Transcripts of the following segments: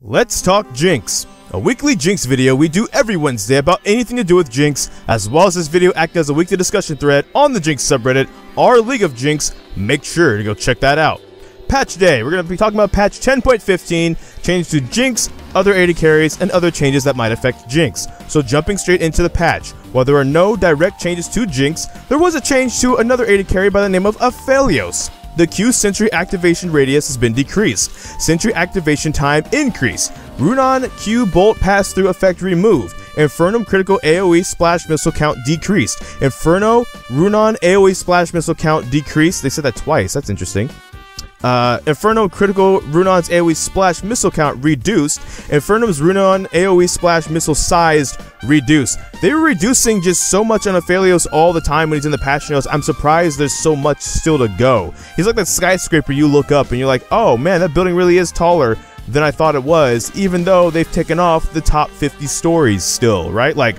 Let's talk Jinx, a weekly Jinx video we do every Wednesday about anything to do with Jinx, as well as this video acts as a weekly discussion thread on the Jinx subreddit, our League of Jinx. Make sure to go check that out. Patch day, we're going to be talking about patch 10.15, change to Jinx, other AD carries, and other changes that might affect Jinx. So jumping straight into the patch, while there are no direct changes to Jinx, there was a change to another AD carry by the name of Aphelios. The Q Sentry activation radius has been decreased, Sentry activation time increased, Runon Q Bolt pass-through effect removed, Infernum critical AoE splash missile count decreased, Inferno Runon AoE splash missile count decreased. They said that twice, that's interesting. Inferno critical Runon's AoE splash missile count reduced, Infernum's Runon AoE splash missile sized reduced. They were reducing just so much on Aphelios all the time when he's in the patch notes. I'm surprised there's so much still to go. He's like that skyscraper you look up and you're like, oh man, that building really is taller than I thought it was, even though they've taken off the top 50 stories still, right? Like,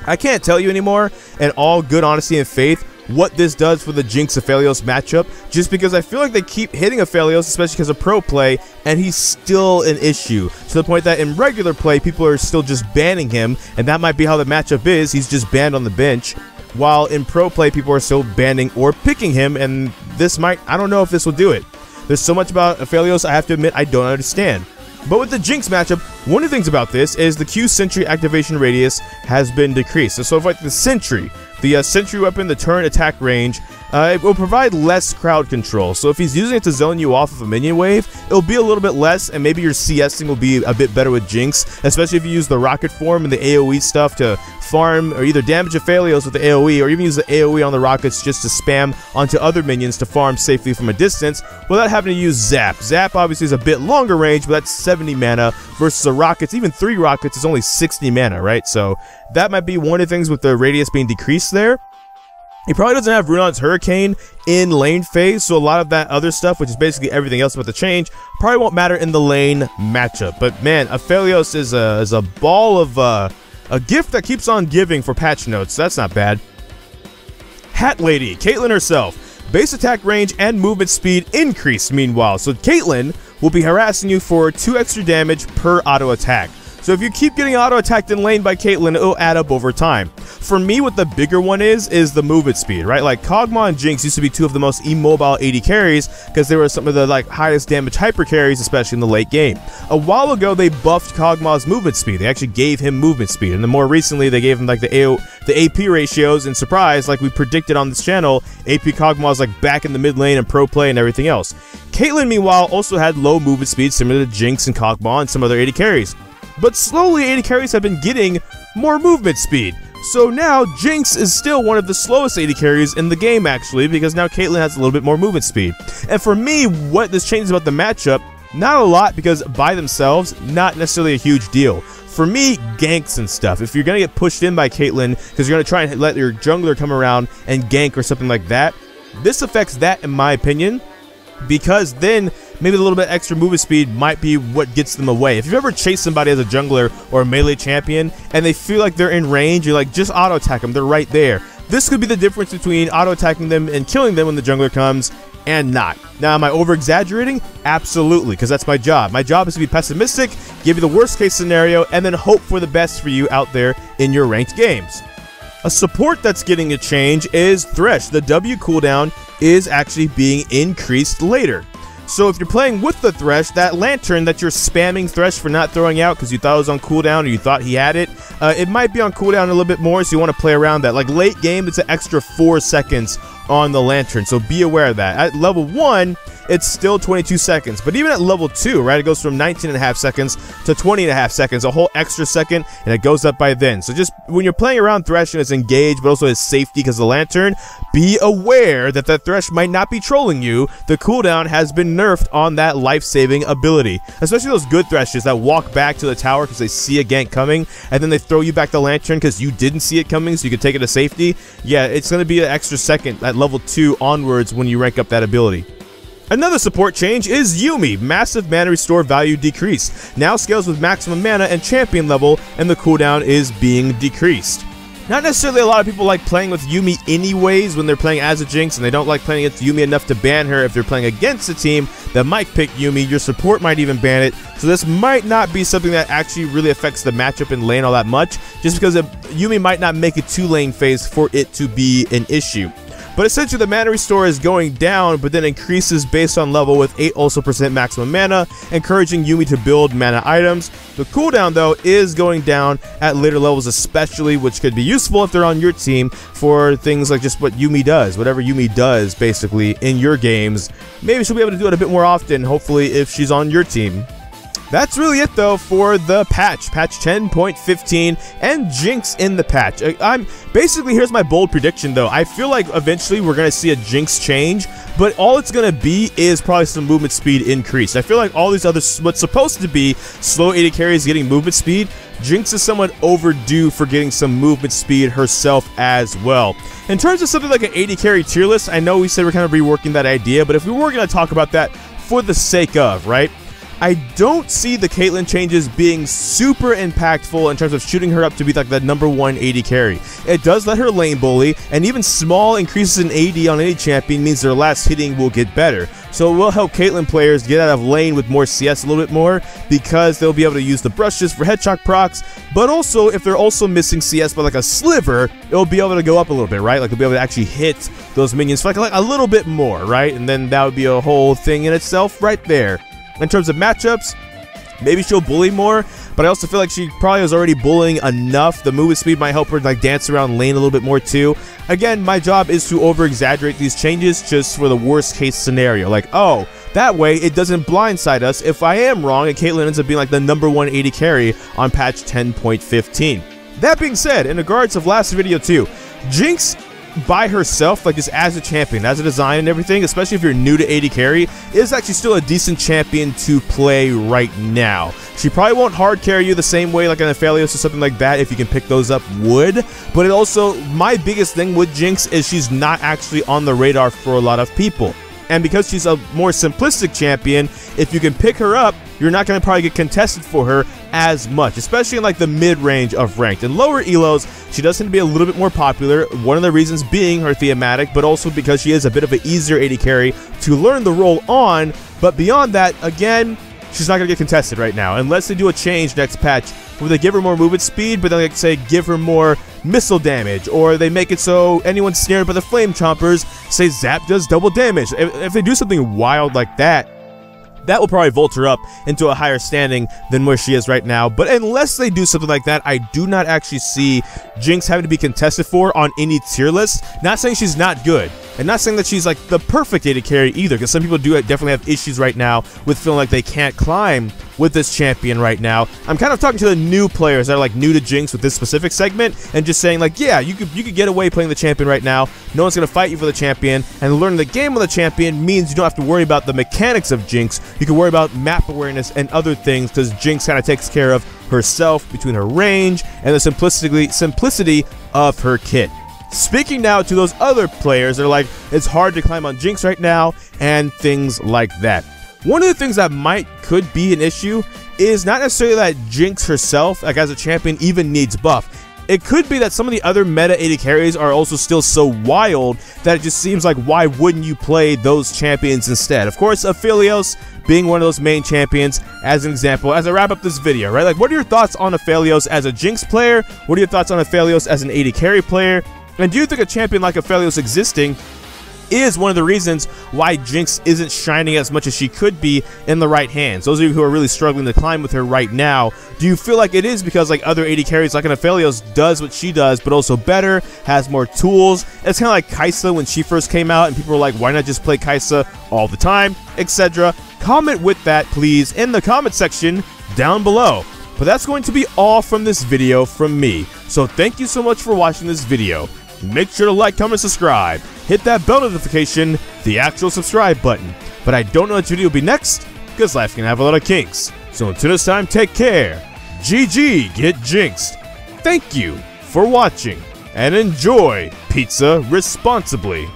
I can't tell you anymore, in all good honesty and faith, what this does for the Jinx Aphelios matchup, just because I feel like they keep hitting Aphelios, especially because of pro play, and he's still an issue, to the point that in regular play, people are still just banning him, and that might be how the matchup is. He's just banned on the bench, while in pro play, people are still banning or picking him, and this might, I don't know if this will do it. There's so much about Aphelios, I have to admit, I don't understand. But with the Jinx matchup, one of the things about this is the Q Sentry activation radius has been decreased. So if like the Sentry, Sentry weapon, the turn attack range, it will provide less crowd control. So if he's using it to zone you off of a minion wave, it'll be a little bit less, and maybe your CSing will be a bit better with Jinx, especially if you use the rocket form and the AoE stuff to farm or either damage Aphelios with the AoE, or even use the AoE on the rockets just to spam onto other minions to farm safely from a distance without having to use Zap. Zap obviously is a bit longer range, but that's 70 mana versus the rockets. Even 3 rockets is only 60 mana, right? So that might be one of the things with the radius being decreased there. He probably doesn't have Runon's Hurricane in lane phase, so a lot of that other stuff, which is basically everything else about the change, probably won't matter in the lane matchup. But man, Aphelios is a ball of a gift that keeps on giving for patch notes. That's not bad. Hat Lady, Caitlyn herself. Base attack range and movement speed increased meanwhile, so Caitlyn will be harassing you for 2 extra damage per auto attack. So if you keep getting auto-attacked in lane by Caitlyn, it'll add up over time. For me, what the bigger one is the movement speed, right? Like, Kog'Maw and Jinx used to be 2 of the most immobile AD carries because they were some of the like highest damage hyper carries, especially in the late game. A while ago, they buffed Kog'Maw's movement speed. They actually gave him movement speed. And then more recently, they gave him like the AP ratios, and surprise, like we predicted on this channel, AP Kog'Maw's like back in the mid lane and pro play and everything else. Caitlyn, meanwhile, also had low movement speed similar to Jinx and Kog'Maw and some other AD carries. But slowly, AD carries have been getting more movement speed. So now, Jinx is still one of the slowest AD carries in the game, actually, because now Caitlyn has a little bit more movement speed. And for me, what this changes about the matchup, not a lot, because by themselves, not necessarily a huge deal. For me, ganks and stuff, if you're going to get pushed in by Caitlyn, because you're going to try and let your jungler come around and gank or something like that, this affects that, in my opinion, because then maybe a little bit extra movement speed might be what gets them away. If you've ever chased somebody as a jungler or a melee champion and they feel like they're in range, you're like, just auto attack them, they're right there. This could be the difference between auto attacking them and killing them when the jungler comes and not. Now, am I over exaggerating? Absolutely, because that's my job. My job is to be pessimistic, give you the worst case scenario, and then hope for the best for you out there in your ranked games. A support that's getting a change is Thresh. The W cooldown is actually being increased later. So if you're playing with the Thresh, that Lantern that you're spamming Thresh for not throwing out because you thought it was on cooldown or you thought he had it, it might be on cooldown a little bit more, so you want to play around that. Like late game, it's an extra 4 seconds on the Lantern, so be aware of that. At level 1, it's still 22 seconds, but even at level 2, right, it goes from 19.5 seconds to 20.5 seconds, a whole extra second, and it goes up by then. So just when you're playing around Thresh and it's engaged, but also has safety because of the Lantern, be aware that that Thresh might not be trolling you. The cooldown has been nerfed on that life-saving ability, especially those good Threshes that walk back to the tower because they see a gank coming, and then they throw you back the Lantern because you didn't see it coming, so you could take it to safety. Yeah, it's going to be an extra second at level 2 onwards when you rank up that ability. Another support change is Yuumi. Massive mana restore value decreased. Now scales with maximum mana and champion level, and the cooldown is being decreased. Not necessarily a lot of people like playing with Yuumi anyways when they're playing as a Jinx, and they don't like playing against Yuumi enough to ban her if they're playing against a team that might pick Yuumi. Your support might even ban it, so this might not be something that actually really affects the matchup in lane all that much, just because Yuumi might not make it to lane phase for it to be an issue. But essentially the mana restore is going down, but then increases based on level with 8 also % maximum mana, encouraging Yuumi to build mana items. The cooldown though is going down at later levels especially, which could be useful if they're on your team for things like just what Yuumi does. Whatever Yuumi does basically in your games, maybe she'll be able to do it a bit more often, hopefully if she's on your team. That's really it though for the patch 10.15 and Jinx in the patch. Basically, here's my bold prediction though. I feel like eventually we're gonna see a Jinx change, but all it's gonna be is probably some movement speed increase. I feel like all these other, what's supposed to be slow AD carries getting movement speed, Jinx is somewhat overdue for getting some movement speed herself as well. In terms of something like an AD carry tier list, I know we said we're kind of reworking that idea, but if we were gonna talk about that for the sake of, right? I don't see the Caitlyn changes being super impactful in terms of shooting her up to be like the #1 AD carry. It does let her lane bully, and even small increases in AD on any champion means their last hitting will get better. So it will help Caitlyn players get out of lane with more CS a little bit more, because they'll be able to use the brushes for headshot procs, but also if they're also missing CS by like a sliver, it'll be able to go up a little bit, right? Like they'll be able to actually hit those minions for like a little bit more, right? And then that would be a whole thing in itself right there. In terms of matchups, maybe she'll bully more, but I also feel like she probably was already bullying enough. The movement speed might help her like dance around lane a little bit more too. Again, my job is to over-exaggerate these changes just for the worst case scenario. Like, oh, that way it doesn't blindside us if I am wrong and Caitlyn ends up being like the #1 AD carry on patch 10.15. That being said, in regards of last video too, Jinx by herself, like just as a champion, as a design and everything, especially if you're new to AD carry, is actually still a decent champion to play right now. She probably won't hard carry you the same way like an Aphelios or something like that if you can pick those up would, but it also, my biggest thing with Jinx is she's not actually on the radar for a lot of people. And because she's a more simplistic champion, if you can pick her up, you're not going to probably get contested for her as much, especially in like the mid-range of ranked. In lower elos, she does tend to be a little bit more popular, one of the reasons being her thematic, but also because she is a bit of an easier AD carry to learn the role on. But beyond that, again, she's not going to get contested right now, unless they do a change next patch where they give her more movement speed, but then like say give her more missile damage, or they make it so anyone snared by the flame chompers, say Zap does double damage. If they do something wild like that, that will probably vault her up into a higher standing than where she is right now. But unless they do something like that, I do not actually see Jinx having to be contested for on any tier list. Not saying she's not good, and not saying that she's like the perfect AD carry either, because some people do definitely have issues right now with feeling like they can't climb with this champion right now. I'm kind of talking to the new players that are like new to Jinx with this specific segment, and just saying like, yeah, you could get away playing the champion right now. No one's gonna fight you for the champion, and learning the game of the champion means you don't have to worry about the mechanics of Jinx. You can worry about map awareness and other things, because Jinx kind of takes care of herself between her range and the simplicity of her kit. Speaking now to those other players that are like, it's hard to climb on Jinx right now, and things like that. One of the things that could be an issue is not necessarily that Jinx herself, like as a champion, even needs buff. It could be that some of the other meta AD carries are also still so wild that it just seems like, why wouldn't you play those champions instead? Of course, Aphelios being one of those main champions as an example, as I wrap up this video, right? Like, what are your thoughts on Aphelios as a Jinx player? What are your thoughts on Aphelios as an AD carry player? And do you think a champion like Aphelios existing is one of the reasons why Jinx isn't shining as much as she could be in the right hands? Those of you who are really struggling to climb with her right now, do you feel like it is because like other AD carries like an Aphelios does what she does, but also better, has more tools? It's kind of like Kai'Sa when she first came out, and people were like, why not just play Kai'Sa all the time, etc. Comment with that, please, in the comment section down below. But that's going to be all from this video from me. So thank you so much for watching this video. Make sure to like, comment, subscribe. Hit that bell notification, the actual subscribe button. But I don't know what video will be next, because life can have a lot of kinks. So until this time, take care. GG, get jinxed. Thank you for watching, and enjoy pizza responsibly.